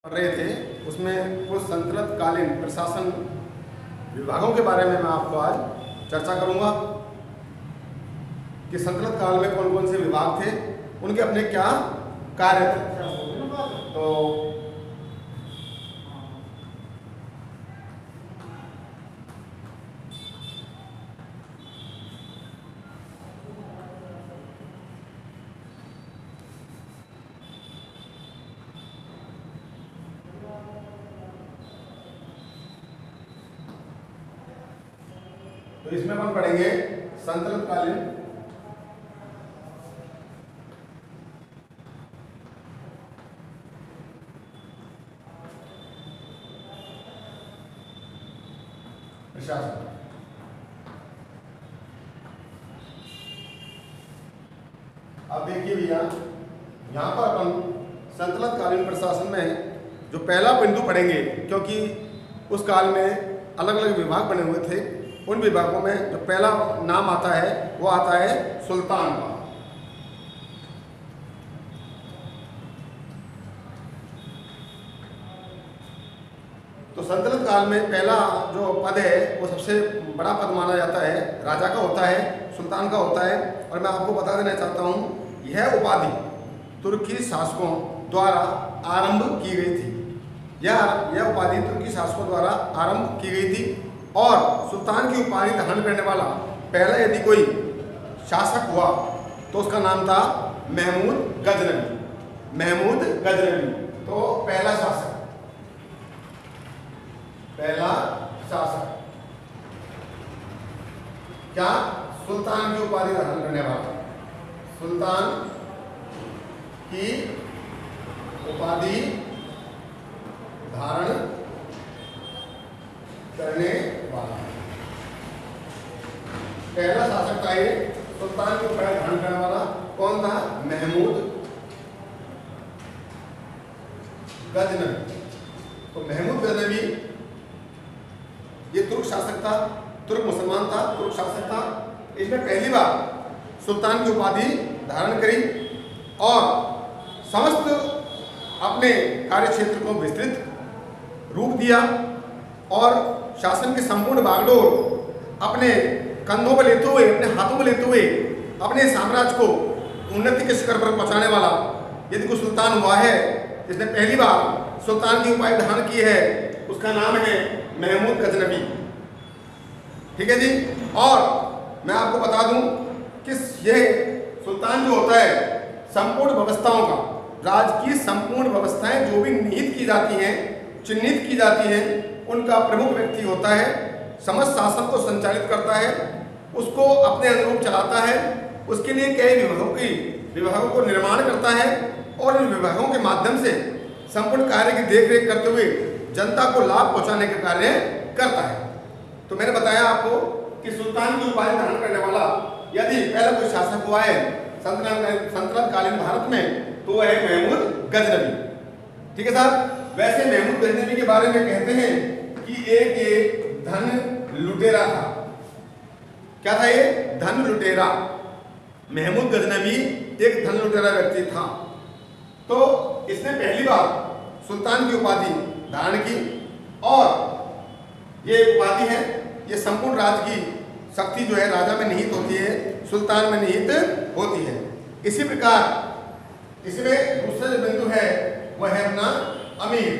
पढ़ रहे थे उसमें कुछ संतुलित कालीन प्रशासन विभागों के बारे में मैं आपको आज चर्चा करूंगा कि संतुलित काल में कौन कौन से विभाग थे, उनके अपने क्या कार्य थे। तो इसमें अपन पढ़ेंगे संतुलित कालीन प्रशासन। अब देखिए भैया, यहाँ पर अपन संतुलित कालीन प्रशासन में जो पहला बिंदु पढ़ेंगे, क्योंकि उस काल में अलग अलग विभाग बने हुए थे, उन विभागों में जो पहला नाम आता है वो आता है सुल्तान का। तो संतुलित काल में पहला जो पद है वो सबसे बड़ा पद माना जाता है, राजा का होता है, सुल्तान का होता है। और मैं आपको बता देना चाहता हूँ, यह उपाधि तुर्की शासकों द्वारा आरंभ की गई थी। यह उपाधि तुर्की शासकों द्वारा आरंभ की गई थी और सुल्तान की उपाधि धारण करने वाला पहला यदि कोई शासक हुआ तो उसका नाम था महमूद गजनवी। महमूद गजनवी तो पहला शासक क्या, सुल्तान की उपाधि धारण करने वाला, सुल्तान की उपाधि धारण करने वाला पहला शासक था। ये सुल्तान की उपाधि धारण करने वाला कौन था? महमूद गजनवी। तो महमूद गजनवी ये तुर्क शासक था, तुर्क मुसलमान था, तुर्क शासक था। इसने पहली बार सुल्तान की उपाधि धारण करी और समस्त अपने कार्य क्षेत्र को विस्तृत रूप दिया और शासन की संपूर्ण बागडोर अपने कंधों पर लेते हुए, अपने हाथों में लेते हुए अपने साम्राज्य को उन्नति के शिखर पर पहुंचाने वाला यदि कोई सुल्तान हुआ है, जिसने पहली बार सुल्तान की उपाधि धारण की है, उसका नाम है महमूद गजनवी। ठीक है जी। और मैं आपको बता दूं कि यह सुल्तान जो होता है, संपूर्ण व्यवस्थाओं का, राज्य की संपूर्ण व्यवस्थाएं जो भी निहित की जाती हैं, चिन्हित की जाती हैं, उनका प्रमुख व्यक्ति होता है। समस्त शासन को संचालित करता है, उसको अपने अनुरूप चलाता है, उसके लिए कई विभागों को निर्माण करता है और इन विभागों के माध्यम से संपूर्ण कार्य की देखरेख करते हुए जनता को लाभ पहुंचाने का कार्य करता है। तो मैंने बताया आपको कि सुल्तान की उपाधि धारण करने वाला यदि पहला कोई शासक हुआ है संतुलित कालीन भारत में, तो वह है महमूद गजनवी। ठीक है साहब। वैसे महमूद गजनवी के बारे में कहते हैं कि एक धन लुटेरा था। क्या था ये? धन लुटेरा। महमूद गजनवी एक धन लुटेरा व्यक्ति था। तो इसने पहली बार सुल्तान की उपाधि धारण की और ये उपाधि है, ये संपूर्ण राज्य की शक्ति जो है राजा में निहित होती है, सुल्तान में निहित होती है। इसी प्रकार इसमें दूसरा जो बिंदु है वह है अपना अमीर।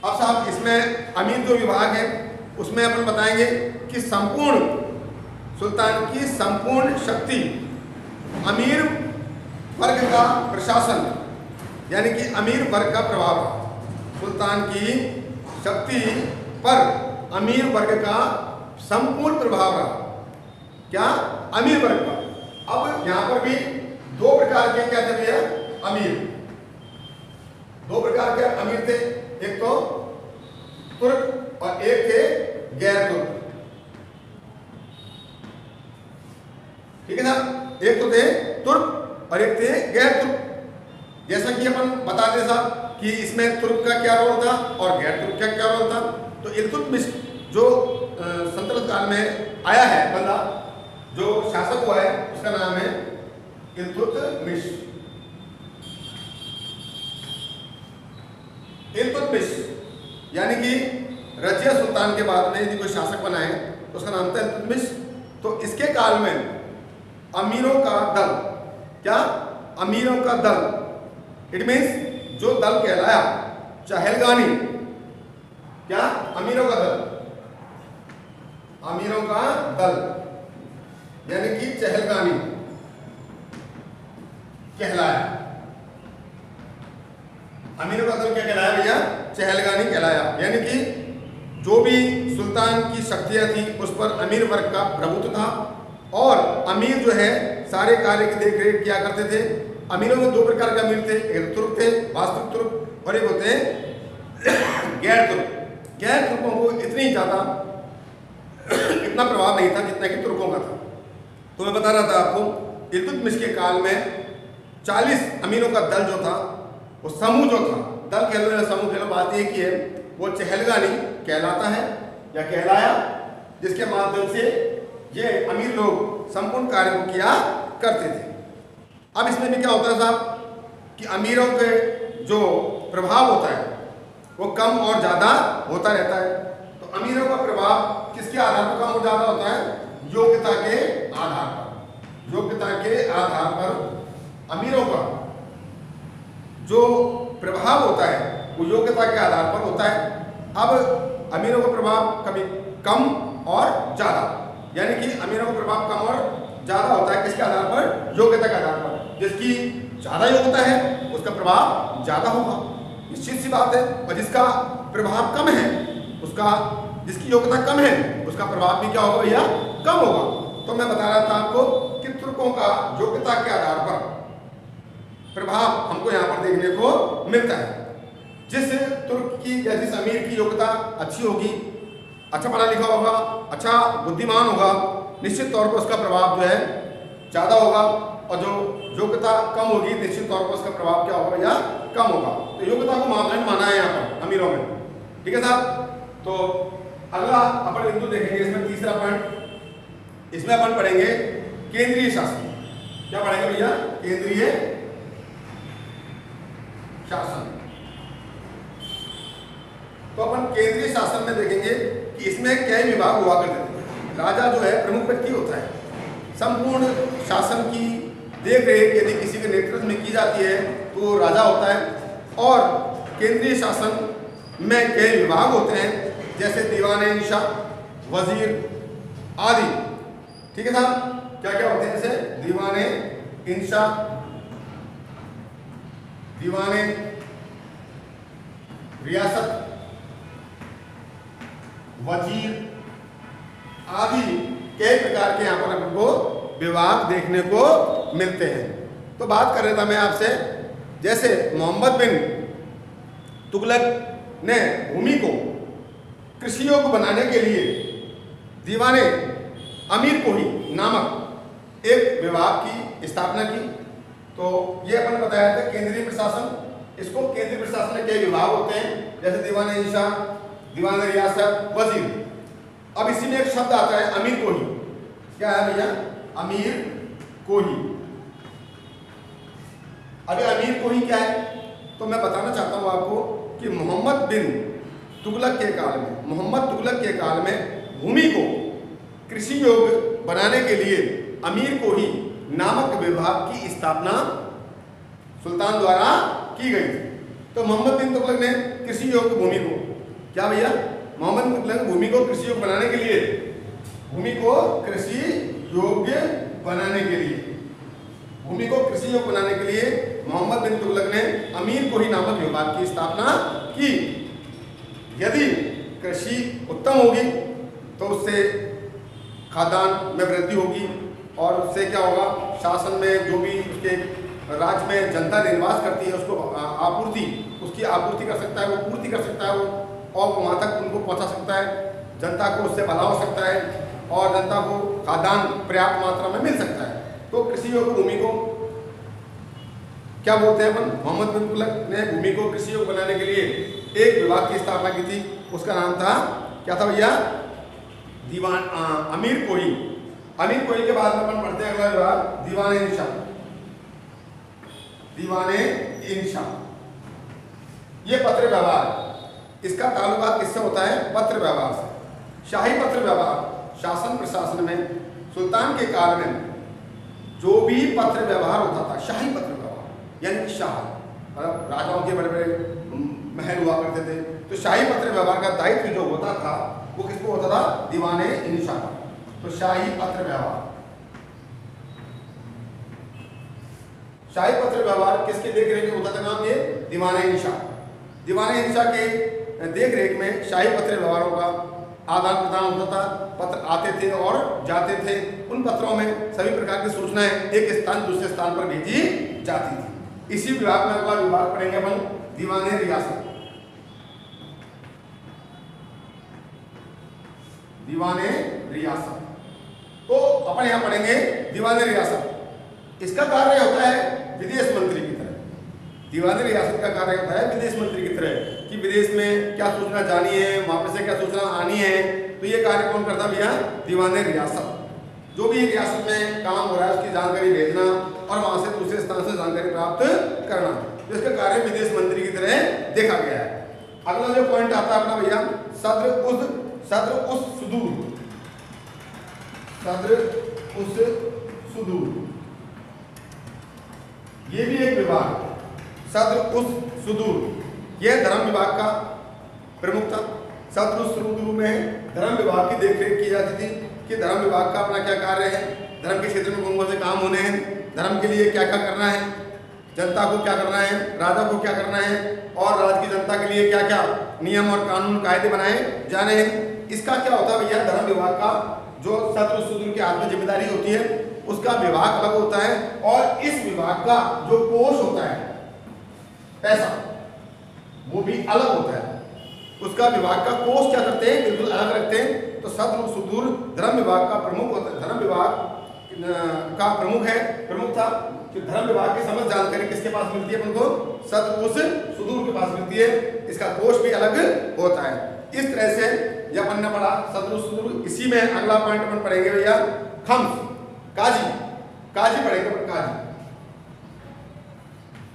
अब साहब इसमें अमीर जो विभाग है उसमें अपन बताएंगे कि संपूर्ण सुल्तान की संपूर्ण शक्ति अमीर वर्ग का प्रशासन, यानी कि अमीर वर्ग का प्रभाव, सुल्तान की शक्ति पर अमीर वर्ग का संपूर्ण प्रभाव रहा। क्या? अमीर वर्ग का। अब यहां पर भी दो प्रकार के क्या थे भैया? अमीर। दो प्रकार के अमीर थे, एक तो तुर्क और एक थे गैर तुर्क। ठीक है ना? एक तो थे तुर्क और एक थे गैर तुर्क। जैसा कि अपन बताते साहब कि इसमें तुर्क का क्या रोल था और गैर तुर्क का क्या रोल था। तो इल्तुतमिश जो संतुलित काल में आया है बंदा, जो शासक हुआ है, उसका नाम है इल्तुतमिश। इल्तुतमिश, यानी कि रजिया सुल्तान के बाद में यदि कोई शासक बना है तो उसका नाम था इल्तुतमिश। तो इसके काल में अमीरों का दल, क्या अमीरों का दल, इट मीन्स जो दल कहलाया चहलगानी, क्या अमीरों का दल, अमीरों का दल यानी कि चहलगानी कहलाया। अमीरों का दल क्या कहलाया भैया? चहलगानी कहलाया। यानी कि जो भी सुल्तान की शक्तियां थी उस पर अमीर वर्ग का प्रभुत्व था और अमीर जो है सारे कार्य की देख रेख किया करते थे। अमीरों में दो प्रकार के अमीर थे, एक तुर्क थे, वास्तविक तुर्क, और एक होते हैं गैर तुर्क। गैर तुर्कों को इतनी ज़्यादा इतना प्रभाव नहीं था जितना कि तुर्कों का था। तो मैं बता रहा था आपको, इल्तुतमिश के काल में 40 अमीरों का दल जो था, वो समूह जो था, दल कह लो या समूह कह लो, बात एक ही है, वो चहलगानी कहलाता है या कहलाया, जिसके माध्यम से ये अमीर लोग संपूर्ण कार्य को किया करते थे। अब इसमें भी क्या होता है साहब कि अमीरों के जो प्रभाव होता है वो कम और ज़्यादा होता रहता है। तो अमीरों का प्रभाव किसके आधार पर कम और ज़्यादा होता है? योग्यता के आधार पर। योग्यता के आधार पर अमीरों का जो प्रभाव होता है वो योग्यता के आधार पर होता है। अब अमीरों का प्रभाव कभी कम और ज़्यादा, यानी कि अमीरों का प्रभाव कम और ज़्यादा होता है किसके आधार पर? योग्यता के आधार पर। जिसकी ज़्यादा योग्यता है उसका प्रभाव ज़्यादा होगा, निश्चित सी बात है। और जिसका प्रभाव कम है, उसका जिसकी योग्यता कम है उसका प्रभाव भी क्या होगा भैया? कम होगा। तो मैं बता रहा था आपको कि तुर्कों का योग्यता के आधार पर प्रभाव हमको यहाँ पर देखने को मिलता है। जिस तुर्क की या जिस अमीर की योग्यता अच्छी होगी, अच्छा पढ़ा लिखा होगा, अच्छा बुद्धिमान होगा, निश्चित तौर पर उसका प्रभाव जो है ज़्यादा होगा। और जो योग्यता कम होगी निश्चित तौर पर उसका प्रभाव क्या होगा या कम होगा। तो योग्यता को मापदंड माना है यहाँ पर अमीरों में, ठीक है साहब। तो अगला अपन बिंदु देखेंगे, इसमें तीसरा पॉइंट, इसमें अपन पढ़ेंगे केंद्रीय शासन। क्या पढ़ेंगे भैया? केंद्रीय शासन। तो अपन केंद्रीय शासन में देखेंगे कि इसमें कई विभाग हुआ करते थे। राजा जो है प्रमुख व्यक्ति होता है, संपूर्ण शासन की देख रेख यदि किसी के नेतृत्व में की जाती है तो राजा होता है। और केंद्रीय शासन में कई विभाग होते हैं, जैसे दीवान-ए-इंशा, वजीर आदि, ठीक है साहब। क्या क्या होते हैं? जैसे दीवान-ए-इंशा, दीवाने रियासत, वजीर आदि कई प्रकार के यहाँ पर हमको विभाग देखने को मिलते हैं। तो बात कर रहा था मैं आपसे, जैसे मोहम्मद बिन तुगलक ने भूमि को कृषि योग्य बनाने के लिए दीवाने अमीर कोही नामक एक विभाग की स्थापना की। तो ये अपन बताया था केंद्रीय प्रशासन। इसको केंद्रीय प्रशासन में कई विभाग होते हैं, जैसे दीवान-ए-इंशा, दीवान-ए-रियासत, वजीर। अब इसी में एक शब्द आता है अमीर कोही। क्या है भैया? अमीर कोही। अभी अमीर कोही क्या है? तो मैं बताना चाहता हूं आपको कि मोहम्मद बिन तुगलक के काल में, मोहम्मद तुगलक के काल में भूमि को कृषि योग्य बनाने के लिए अमीर कोही नामक विभाग की स्थापना सुल्तान द्वारा की गई थी। तो मोहम्मद बिन तुगलक ने कृषि योग्य भूमि को, क्या भैया? मोहम्मद बिन तुगलक भूमि को कृषि योग्य बनाने के लिए, भूमि को कृषि योग्य बनाने के लिए, भूमि को कृषि योग्य बनाने के लिए मोहम्मद बिन तुगलक ने अमीर कोही नामक विभाग की स्थापना की। यदि कृषि उत्तम होगी तो उससे खाद्यान्न में वृद्धि होगी और उससे क्या होगा? शासन में जो भी उसके राज्य में जनता निवास करती है उसको आपूर्ति, उसकी आपूर्ति कर सकता है, वो पूर्ति कर सकता है वो, और वहाँ तक उनको पहुँचा सकता है, जनता को उससे भला हो सकता है और जनता को खाद्यान्न पर्याप्त मात्रा में मिल सकता है। तो कृषि योग्य भूमि को क्या बोलते हैं अपन? मोहम्मद बिन तुगलक ने भूमि को कृषि योग्य बनाने के लिए एक विभाग की स्थापना की थी। उसका नाम था, क्या था भैया? दीवान अमीर कोही। अमीर कोही के बाद में अपन पढ़ते हैं अगला विभाग दीवान-ए-इंशा। दीवान-ए-इंशा ये पत्र व्यवहार, इसका ताल्लुक किससे होता है? पत्र व्यवहार से। शाही पत्र व्यवहार शासन प्रशासन में सुल्तान के काल में जो भी पत्र व्यवहार होता था, शाही पत्र व्यवहार यानी कि शाह, मतलब राजाओं के बड़े बड़े महल हुआ करते थे, तो शाही पत्र व्यवहार का दायित्व जो होता था वो किसको होता था? दीवाने इंशा। तो शाही पत्र व्यवहार, शाही पत्र व्यवहार किसके देख रेख में होता था? नाम ये दीवाने इंशा। दीवाने इंशा के देख रेख में शाही पत्र व्यवहारों का आदान प्रदान होता था। पत्र आते थे और जाते थे। उन पत्रों में सभी प्रकार की सूचनाएं एक स्थान दूसरे स्थान पर भेजी जाती थी। इसी विभाग में अगला विभाग पढ़ेंगे अपन दीवाने रियासत। दीवाने रियासत, तो अपन यहां पढ़ेंगे दीवाने रियासत। इसका कार्य होता है विदेश मंत्री की तरह। दीवाने रियासत का कार्य होता है विदेश मंत्री की तरह कि विदेश में क्या सूचना जानी है, वापस से क्या सूचना आनी है, तो ये कार्य कौन करता भैया? दीवाने रियासत। जो भी रियासत में काम हो रहा है उसकी जानकारी भेजना और वहां से दूसरे स्थान से जानकारी प्राप्त करना, तो इसका कार्य विदेश मंत्री की तरह देखा गया है। अगला जो पॉइंट आता है अपना भैया सद्र उस सुदूर, सद्र उस सुदूर, ये भी एक विभाग। सद्र उस सुदूर, यह धर्म विभाग का प्रमुख था। सद्र उस सुदूर में धर्म विभाग की देखरेख की जाती थी कि धर्म विभाग का अपना क्या कार्य है, धर्म के क्षेत्र में कौन कौन से काम होने हैं, धर्म के लिए क्या क्या करना है, जनता को क्या करना है, राजा को क्या करना है, और राज्य की जनता के लिए क्या क्या नियम और कानून कायदे बनाए जाने हैं। इसका क्या होता है भैया? धर्म विभाग का जो सद्र सुदूर की हाथ में जिम्मेदारी होती है उसका विभाग अलग होता है, और इस विभाग का जो कोष होता है पैसा वो भी अलग होता है। उसका विभाग का कोष क्या करते हैं? बिल्कुल अलग रखते हैं। तो सद्र सुदूर धर्म विभाग का प्रमुख होता है, धर्म विभाग का प्रमुख था कि धर्म विभाग की समस्त जानकारी किसके पास मिलती है? अपन को सद्र उस सुदूर के पास मिलती है। इसका कोष भी अलग होता है। इस तरह से यह अपन ने पढ़ा सद्र सुदूर। इसी में अगला पॉइंट अपन पढ़ेंगे भैया खम्स, काजी। काजी पढ़ेंगे अपन,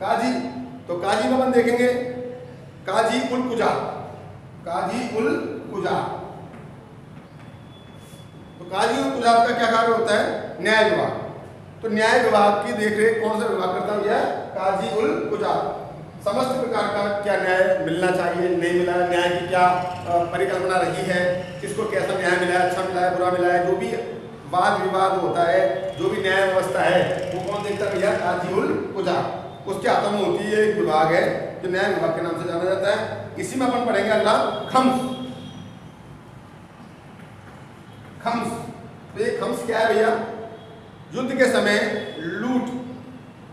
काजी। तो काजी में अपन देखेंगे काजी उल कुजा, काजी उल कुजा। तो काजी उल कुजा का क्या कार्य होता है? न्याय विभाग। तो न्याय विभाग की देखरेख कौन सा विभाग करता है? काजी उल कुजा। समस्त प्रकार का क्या न्याय मिलना चाहिए, नहीं मिला, न्याय की क्या परिकल्पना रही है, किसको कैसा न्याय मिला है, अच्छा मिला है, बुरा मिला है, जो भी वाद विवाद होता है, जो भी न्याय व्यवस्था है वो कौन देखता है भैया? काजी उल कुजा। उसके हाथों में होती है एक विभाग है जो न्याय विभाग के नाम से जाना जाता है। इसी में अपन पढ़ेंगे अगला खम्स। खम्स, तो ये खम्स क्या है भैया? युद्ध के समय लूट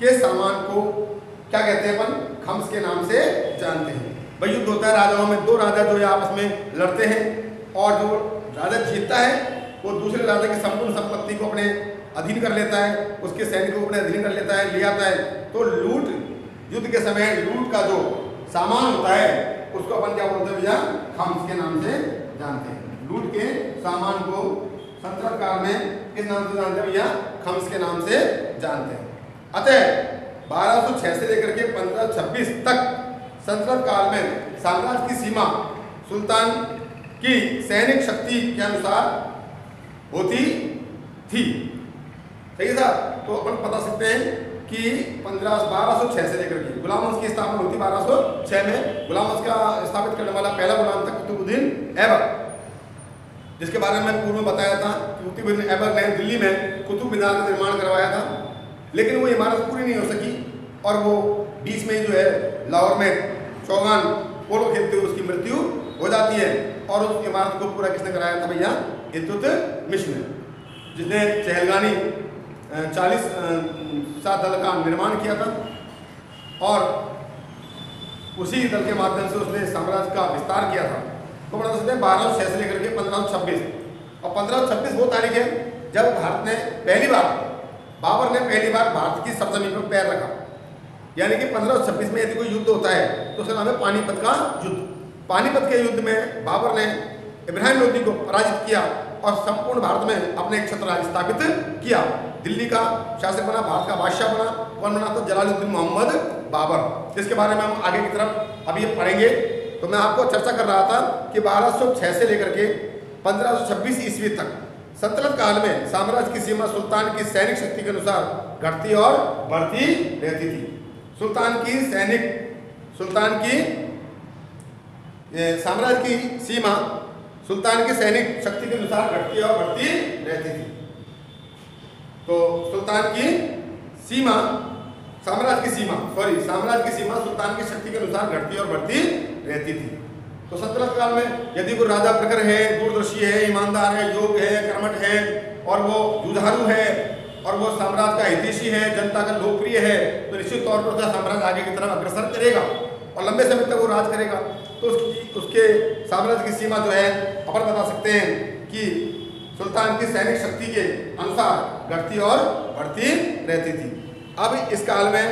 के सामान को क्या कहते हैं? अपन खम्स के नाम से जानते हैं। भाई युद्ध होता है राजाओं में, दो राजा जो है आपस में लड़ते हैं और जो राजा जीतता है वो दूसरे राजा की संपूर्ण संपत्ति को अपने अधीन कर लेता है, उसके सैनिकों को अपने अधीन कर लेता है, ले आता है। तो लूट, युद्ध के समय लूट का जो सामान होता है उसको अपन क्या बोलते हैं भैया? खम्स के नाम से जानते हैं। लूट के सामान को संतरत काल में किस नाम से जानते हैं भैया? खम्स के नाम से जानते हैं। अतः 1206 से लेकर के 1526 तक संतरत काल में साम्राज्य की सीमा सुल्तान की सैनिक शक्ति के अनुसार होती थी। सही है साहब? तो अपन बता सकते हैं कि 1206 से लेकर के गुलाम वंश की स्थापना होती 1206 में। गुलाम वंश का स्थापित करने वाला पहला गुलाम था कुतुबुद्दीन ऐबक, जिसके बारे में मैंने पूर्व में बताया था कि कुतुबुद्दीन ऐबक ने दिल्ली में कुतुब मीनार का निर्माण करवाया था, लेकिन वो इमारत पूरी नहीं हो सकी और वो बीच में जो है लाहौर में चौगान पोलो खेलते हुए उसकी मृत्यु हो जाती है। और उस इमारत को पूरा किसने कराया था भैया? इल्तुतमिश ने, जिसने चहलगानी 40 दल का निर्माण किया था और उसी दल के माध्यम से उसने साम्राज्य का विस्तार किया था। तो बता सकते हैं 1206 से लेकर के 1526, और 1526 वो तारीख है जब भारत ने बाबर ने पहली बार भारत की सरजमीन पर पैर रखा। यानी कि 1526 में यदि कोई युद्ध होता है तो उसका नाम है पानीपत का युद्ध। पानीपत के युद्ध में बाबर ने इब्राहिम लोदी को पराजित किया और संपूर्ण भारत में अपने एक छत्र राज्य स्थापित किया। दिल्ली का शासक बना, भारत का बादशाह बना, कौन बना था? जलालुद्दीन मोहम्मद बाबर, जिसके बारे में हम आगे की तरफ अभी पढ़ेंगे। तो मैं आपको चर्चा कर रहा था कि 1206 से लेकर के 1526 ईस्वी तक सल्तनत काल में साम्राज्य की सीमा सुल्तान की सैनिक शक्ति के अनुसार घटती और बढ़ती रहती थी। सुल्तान की साम्राज्य की सीमा सुल्तान की सैनिक शक्ति के अनुसार घटती और बढ़ती रहती थी। तो साम्राज्य की सीमा सुल्तान की शक्ति के अनुसार घटती और बढ़ती रहती थी। तो सल्तनत काल में यदि कोई राजा प्रखर है, दूरदर्शी है, ईमानदार है, योग्य है, कर्मठ है और वो जुझारू है और वो साम्राज्य का हितैषी है, जनता का लोकप्रिय है, तो निश्चित तौर पर उसका साम्राज्य आगे की तरफ अग्रसर करेगा और लंबे समय तक वो राज करेगा। तो उसके साम्राज्य की सीमा जो है अपन बता सकते हैं कि सुल्तान की सैनिक शक्ति के अनुसार घटती और बढ़ती रहती थी। अब इस काल में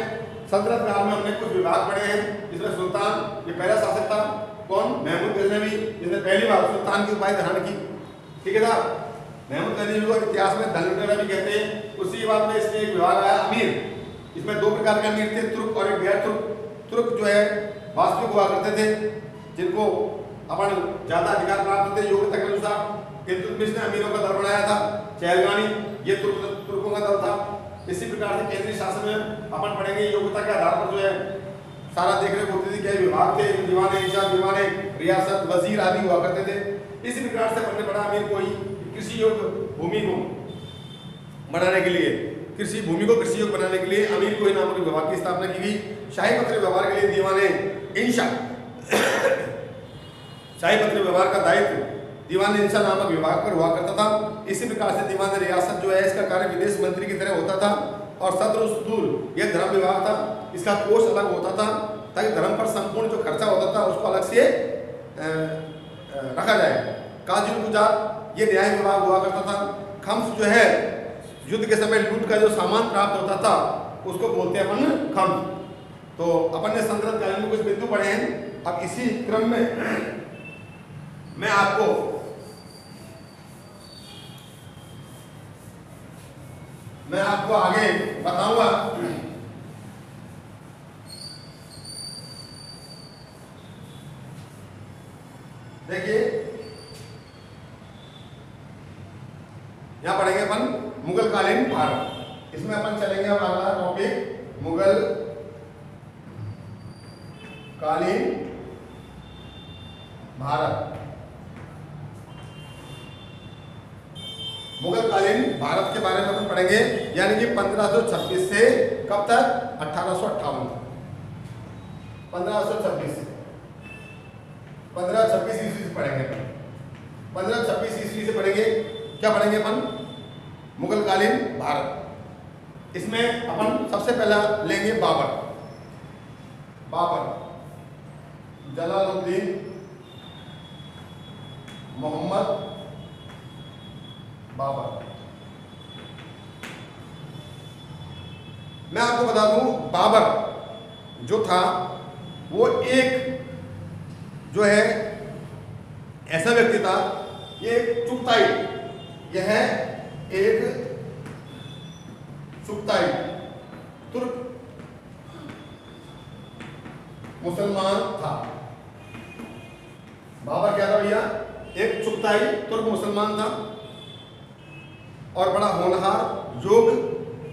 सल्तनत काल में हमने कुछ विभाग पढ़े हैं, जिसमें सुल्तान ये पहला शासक था। कौन? महमूद गजनवी, जिसने पहली बार सुल्तान की उपाधि धारण की। ठीक है साहब, महमूद गजनवी को इतिहास में धनलुटेरा भी कहते हैं। उसी बात में इसमें एक विभाग आया अमीर। इसमें दो प्रकार के अमीर थे, तुर्क और एक गैर तुर्क। तुर्क जो है वास्तविक हुआ करते थे, जिनको अपन ज्यादा अधिकार प्राप्त होते योग्यता के अनुसार। इल्तुतमिश ने अमीरों का दल बनाया था, चहलगानी, ये तुर्कों का दल था। इसी प्रकार से केंद्रीय शासन में अपन पढ़ेंगे योग्यता के आधार पर जो है सारा देखरेख होती थी। क्या विभाग थे? दीवान इंशा, दीवान रियासत, वजीर आदि हुआ करते थे। इसी प्रकार से बनने पड़ा अमीर को ही कृषि योग्य भूमि को बनाने के लिए, कृषि योग्य बनाने के लिए अमीर को ही नामक विभाग की स्थापना की गई। शाही पत्र व्यवहार के लिए दीवान इंशा शाही पत्र व्यवहार का दायित्व दीवान इंशा नामक विभाग पर हुआ करता था। इसी प्रकार से दीवान रियासत जो है इसका कार्य विदेश मंत्री की तरह होता था। और सदर सुदूर यह धर्म विभाग था, इसका कोष अलग होता था ताकि धर्म पर संपूर्ण जो खर्चा होता था उसको अलग से रखा जाए। काजी गुजार ये न्याय विभाग हुआ करता था। खम्स जो है युद्ध के समय लूट का जो सामान प्राप्त होता था उसको बोलते हैं अपन खम्स। तो अपन ने सल्तनत काल में कुछ बिंदु पढ़े हैं। अब इसी क्रम में मैं आपको आगे बताऊंगा। देखिए यहां पढ़ेंगे अपन मुगल कालीन भारत। इसमें अपन चलेंगे अब अगला टॉपिक मुगल कालीन भारत। मुगल कालीन भारत के बारे में अपन पढ़ेंगे, यानी कि 1526 से कब तक? 1858 तक। 1526 से 1526 ईस्वी से पढ़ेंगे। 1526 ईस्वी से पढ़ेंगे। क्या पढ़ेंगे अपन? मुगल कालीन भारत। इसमें अपन सबसे पहला लेंगे बाबर, जलालुद्दीन मोहम्मद बाबर। मैं आपको बता दूं, बाबर जो था वो एक जो है ऐसा व्यक्ति था, ये एक चुगताई, यह है एक चुगताई तुर्क मुसलमान था। बाबर क्या था भैया? एक चुगताई तुर्क मुसलमान था और बड़ा होनहार, योग्य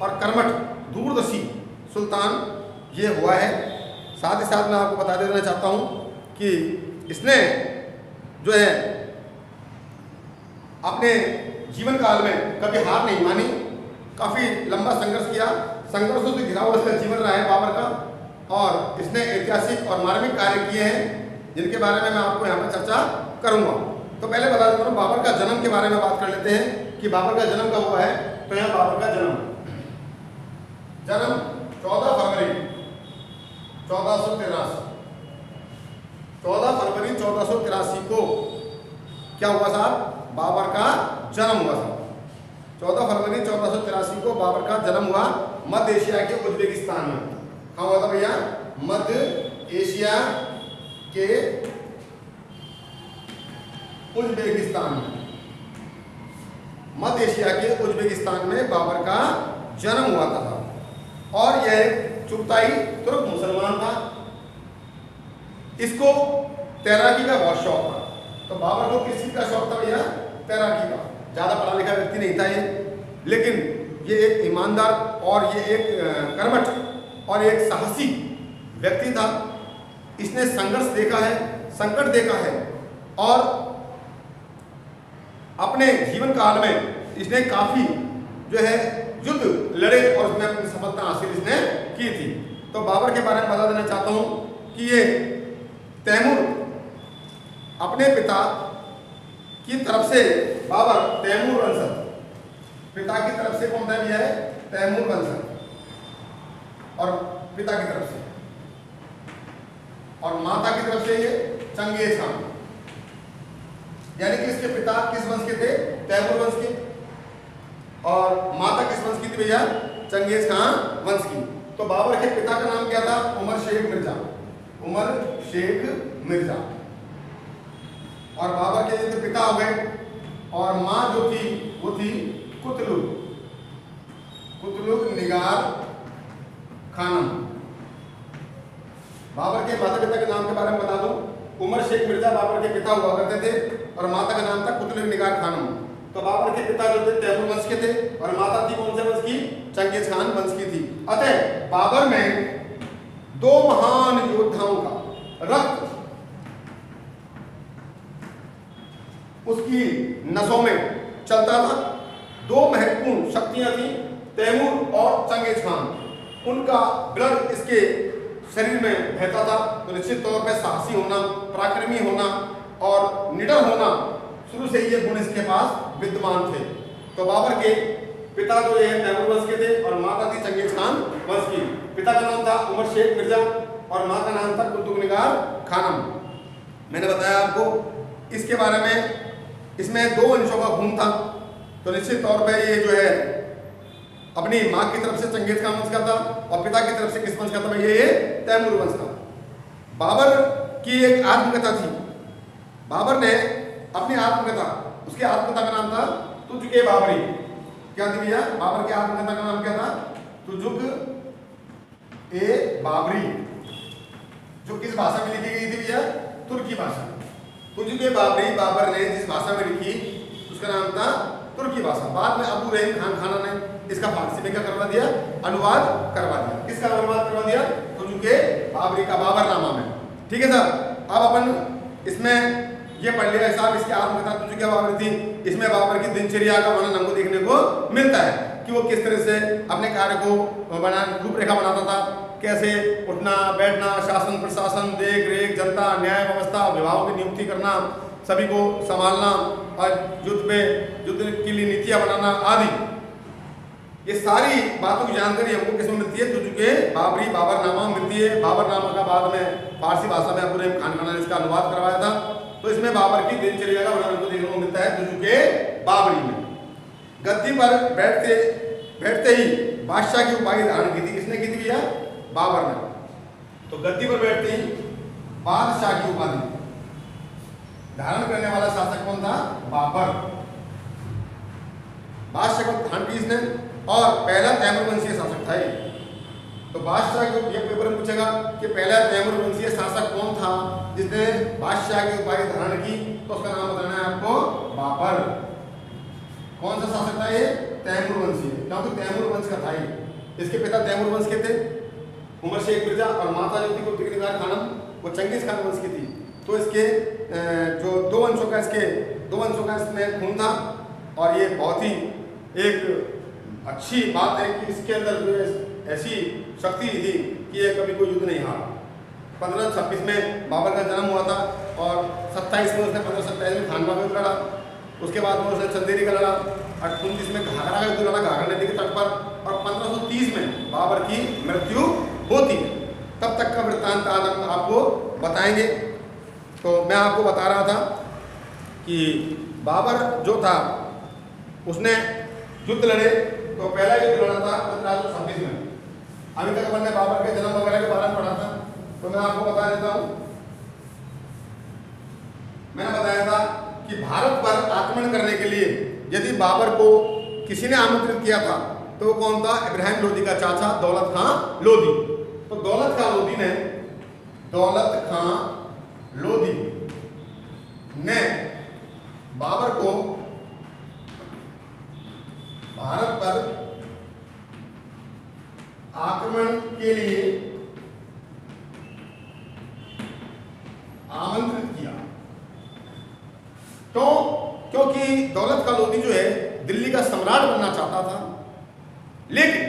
और कर्मठ, दूरदर्शी सुल्तान ये हुआ है। साथ ही साथ मैं आपको बता देना चाहता हूँ कि इसने जो है अपने जीवन काल में कभी हार नहीं मानी, काफ़ी लंबा संघर्ष किया। संघर्षों से घिरा हुआ इसका जीवन रहा है बाबर का, और इसने ऐतिहासिक और मार्मिक कार्य किए हैं जिनके बारे में मैं आपको यहाँ पर चर्चा करूँगा। तो पहले बता देता हूँ बाबर का जन्म के बारे में बात कर लेते हैं कि बाबर का जन्म कब हुआ है। तो यहाँ बाबर का जन्म 14 फरवरी 1483 1483 को क्या हुआ साहब? बाबर का जन्म हुआ साहब। 14 फरवरी 1483 को बाबर का जन्म हुआ मध्य एशिया के उज्बेकिस्तान में। कहाँ हुआ था भैया? मध्य एशिया के उज्बेकिस्तान में। मध्य एशिया के उज्बेकिस्तान में बाबर का जन्म हुआ था। और यह एक चुगताई तुर्क मुसलमान था। इसको तैराकी का बहुत शौक था। तो बाबर को किस चीज का शौक था भैया? तैराकी का। ज्यादा पढ़ा लिखा व्यक्ति नहीं था ये, लेकिन ये एक ईमानदार और ये एक कर्मठ और एक साहसी व्यक्ति था। इसने संघर्ष देखा है, संकट देखा है और अपने जीवन काल में इसने काफी जो है युद्ध लड़े और उसमें अपनी सफलता हासिल इसने की थी। तो बाबर के बारे में बता देना चाहता हूं कि ये तैमूर अपने पिता की तरफ से, बाबर तैमूर वंशज, पिता की तरफ से कौन था भैया? है तैमूर वंशज और पिता की तरफ से, और माता की तरफ से ये चंगेज खान, यानी कि इसके पिता किस वंश के थे? तैमूर वंश के, और माता किस वंश की थी भैया? चंगेज खान वंश की। तो बाबर के पिता का नाम क्या था? उमर शेख मिर्जा, उमर शेख मिर्जा। और बाबर के जो पिता हो गए, और माँ जो थी वो थी कुतलुग, कुतलुग निगार खानम। बाबर के माता पिता के नाम के बारे में बता दूं, उमर शेख मिर्जा बाबर के पिता हुआ करते थे और माता का नाम था कुतलुग निगार खानम। तो बाबर के पिता जो थे तैमूर वंश के थे और माता थी कौन से वंश की? चंगेज खान वंश की थी। अतः बाबर में दो महान योद्धाओं का रक्त उसकी नसों में चलता था। दो महत्वपूर्ण शक्तियां थी, तैमूर और चंगेज खान। उनका ब्लड इसके शरीर में बहता था। तो निश्चित तौर पर साहसी होना, पराक्रमी होना और निडर होना, शुरू से ये गुण इसके पास विद्यमान थे। तो बाबर के पिता जो है तैमूर वंश के थे और माता थी चंगेज खान वंश की। पिता का नाम था उमर शेख मिर्जा और माँ का नाम था कुतुब निगार खानम। मैंने बताया आपको इसके बारे में। इसमें दो अंशों का खून था। तो निश्चित तौर पर ये जो है अपनी माँ की तरफ से चंगेज खान वंश का था और पिता की तरफ से किस वंश का था? ये तैमूर वंश का। बाबर की एक आत्मकथा थी। बाबर ने अपनी आत्मकथा, उसके आत्मकथा का नाम था तुझके बाबरी। क्या थी भैया? बाबर की आत्मकथा का नाम क्या था? तुझुक ए बाबरी, जो किस भाषा में लिखी गई थी भैया? तुर्की भाषा। तुझके बाबरी बाबर ने जिस भाषा में लिखी उसका नाम था तुर्की भाषा। बाद में अबू रहीम खान खाना ने इसका फारसी में क्या करवा दिया? अनुवाद करवा दिया। किसका अनुवाद करवा दिया? तुझके बाबरी का, बाबरनामा में। ठीक है सर। अब अपन इसमें ये पढ़ लिया साहब, इसकी आत्मकथा तुझके बाबरी थी। इसमें बाबर की दिनचर्या का वर्णन हमको देखने को मिलता है कि वो किस तरह से अपने कार्य को रूपरेखा बनाता था। कैसे उठना बैठना, शासन प्रशासन, देख रेख, जनता, न्याय व्यवस्था, विभागों की नियुक्ति करना, सभी को संभालना और युद्ध के लिए नीतियां बनाना आदि, ये सारी बातों की जानकारी हमको किसमें मिलती है? तुझके बाबरी, बाबरनामा मिलती है। बाबरनामा का बाद में फारसी भाषा में अबू रहीम खान ने इसका अनुवाद करवाया था। तो इसमें बाबर की दिनचर्या का वर्णन को देखने को मिलता है तुझके बाबरी में। गद्दी पर बैठते ही बादशाह की उपाधि धारण की थी। किसने की थी भैया? बाबर ने। तो गद्दी पर बैठते ही बादशाह की उपाधि धारण करने वाला शासक कौन था? बाबर। बादशाह को धारण की इसने और पहला तैमूर वंशीय शासक था ये। तो बादशाह को ये पेपर में पूछेगा कि पहला तैमूर वंशीय शासक कौन था जिसने बादशाह की उपाधि धारण की? तो उसका नाम बताना है आपको, बाबर। कौन सा शासक था ये? तैमूर वंशीय, क्योंकि तैमूर वंश का था ये। इसके पिता तैमूर वंश के थे, उमर शेख मिर्जा, और माता जो थी वो तुर्की निगार खानम, वो चंगेज खान वंश की थी। तो इसके जो दो वंशों का इसमें खून था। और ये बहुत ही एक अच्छी बात है कि इसके अंदर जो ऐसी शक्ति थी कि ये कभी कोई युद्ध नहीं हारा। 1526 में बाबर का जन्म हुआ था और 27 में उसने 1527 में खानवा का युद्ध लड़ा। उसके बाद में उसने चंदेरी का लड़ा। 28 में घाघरा का युद्ध लड़ा घाघरा नदी के तट पर। और 1530 में बाबर की मृत्यु होती है। तब तक का वृत्तांत आज हम आपको बताएंगे। तो मैं आपको बता रहा था कि बाबर जो था उसने युद्ध लड़े। तो पहला युद्ध लड़ा था 1526 में। अभी तक अपन ने बाबर के जन्म वगैरह के बारे में पढ़ा था। तो मैं आपको बता देता हूँ, मैंने बताया था कि भारत पर आक्रमण करने के लिए यदि बाबर को किसी ने आमंत्रित किया था तो वो कौन था? इब्राहिम लोदी का चाचा दौलत खां लोदी। तो दौलत खां लोदी ने बाबर को भारत पर आक्रमण के लिए आमंत्रित किया। तो क्योंकि दौलत खां लोदी जो है दिल्ली का सम्राट बनना चाहता था, लेकिन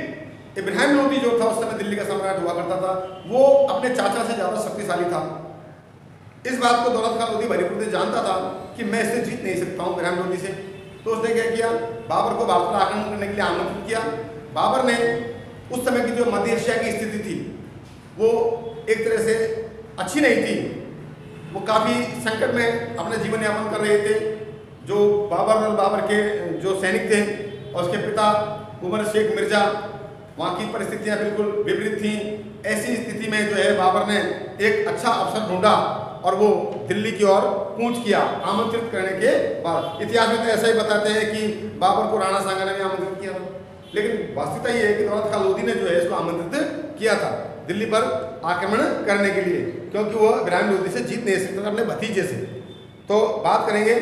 इब्राहिम लोदी जो था उस समय दिल्ली का सम्राट हुआ करता था, वो अपने चाचा से ज्यादा शक्तिशाली था। इस बात को दौलत खां लोदी भलीभांति से जानता था कि मैं इससे जीत नहीं सकता हूं इब्राहिम लोदी से। तो उसने क्या किया? बाबर को भारत पर आक्रमण करने के लिए आमंत्रित किया। बाबर ने उस समय की जो मध्य एशिया की स्थिति थी वो एक तरह से अच्छी नहीं थी, वो काफ़ी संकट में अपना जीवन यापन कर रहे थे। जो बाबर और बाबर के जो सैनिक थे और उसके पिता उमर शेख मिर्जा, वहाँ की परिस्थितियाँ बिल्कुल विपरीत थीं। ऐसी स्थिति में जो है बाबर ने एक अच्छा अवसर ढूंढा और वो दिल्ली की ओर कूच किया आमंत्रित करने के बाद। इतिहास में तो ऐसा ही बताते हैं कि बाबर को राणा सांगा ने भी आमंत्रित किया था, लेकिन वास्तविकता ये है कि दौलत खां लोदी ने जो है इसको आमंत्रित किया था दिल्ली पर आक्रमण करने के लिए, क्योंकि वो इब्राहिम लोदी से जीत नहीं सकता था अपने भतीजे से। तो बात करेंगे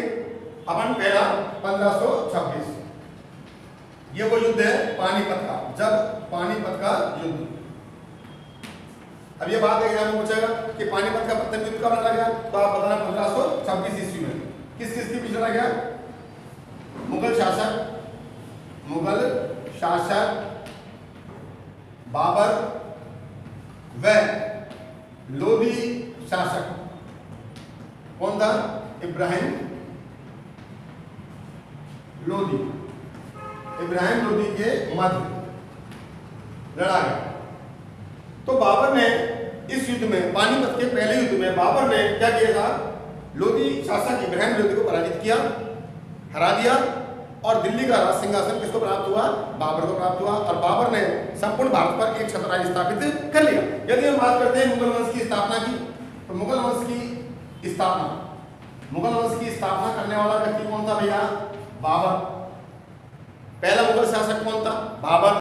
अपन पहला 1526, ये वो युद्ध है पानीपत का, जब पानीपत का युद्ध। अब ये बात एग्जाम में पूछेगा कि पानीपत का प्रथम युद्ध कब लड़ा गया, तो आप बताना 1526 ईस्वी में। किस के बीच लड़ा गया? मुगल शासक बाबर व लोदी शासक, कौन था? इब्राहिम लोदी के मध्य लड़ा गया। तो बाबर ने इस युद्ध में, पानीपत के पहले युद्ध में बाबर ने क्या किया था? लोदी शासक इब्राहिम लोदी को पराजित किया, हरा दिया, और दिल्ली का राज सिंहासन किसको प्राप्त हुआ? बाबर को प्राप्त हुआ। और बाबर ने संपूर्ण भारत पर एक छत्रराज स्थापित कर लिया। यदि हम बात करते हैं मुगल वंश की स्थापना की, तो मुगल वंश की स्थापना करने वाला व्यक्ति कौन था भैया? बाबर। पहला मुगल शासक कौन था? बाबर।